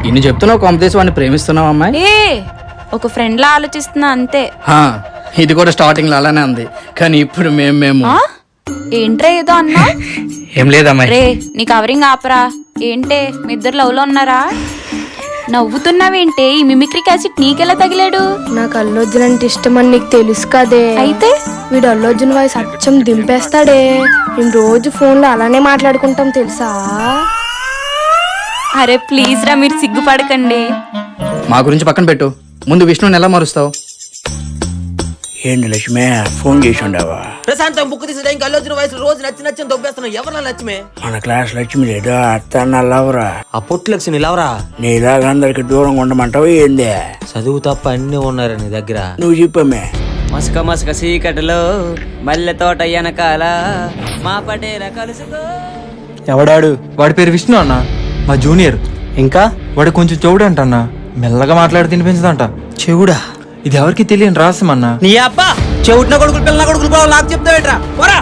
ఇన్ని చెప్తున్నావు కాంప్లెక్స్ వాడిని ప్రేమిస్తున్నావు అమ్మాయి? ఒక ఫ్రెండ్ లా ఆలోచిస్తున్నా అంతే. ఇది కూడా స్టార్టింగ్ లో అలానే ఉంది, కానీ ఇప్పుడు మేము ఏంట్రా ఏదో అన్నా? ఏం లేదమ్మా. రే నీ కవరింగ్ ఆపరా. ఏంటే మీ ఇద్దరు లవ్ లో ఉన్నారా? నవ్వుతున్నావేంటే? ఈ మిమిక్రీ క్యాసెట్ నీకెలా తగిలాడు? నాకు అల్లు అర్జున్ అంటే ఇష్టం అని నీకు తెలుసు కదే. అయితే వీడు అల్లు అర్జున్ వాయిస్ అచ్చం దింపేస్తాడే. మేము రోజు ఫోన్ లో అలానే మాట్లాడుకుంటాం తెలుసా. అరే ప్లీజ్ రా, మీరు సిగ్గుపడకండి. మా గురించి పక్కన పెట్టు, ముందు విష్ణుని ఎలా మారుస్తావు? ఏంటి లక్ష్మి ఫోన్ చేసి ఉండవా? ప్రశాంతం బుక్ తీసే టైంకి అల్లు అర్జున్ వయసు రోజు నచ్చి దొబ్బేస్తున్నావు. ఎవరన్నా లక్ష్మి? మన క్లాస్ లక్ష్మి లేదు అత్త నల్లవరా. ఆ పొట్టు లక్ష్మి నిలవరా. నీలాగా అందరికి దూరంగా ఉండమంటావు ఏంది? చదువు తప్ప అన్ని ఉన్నారు నీ దగ్గర. నువ్వు చెప్పమే. మసక మసక చీకటిలో మల్లె తోట వెనకాల మా పటేల కలుసుకో. ఎవడాడు? వాడి పేరు విష్ణు అన్న, మా జూనియర్. ఇంకా వాడు కొంచెం చెవుడు అంట అన్న, మెల్లగా మాట్లాడి తినిపించదంట. చెవుడా? ఇది ఎవరికి తెలియని రహస్యం అన్న. నీ అబ్బా చెవుట్న కొడుకులు పిల్లల కొడుకులు నాకు చెప్తావేట్రా? పోరా.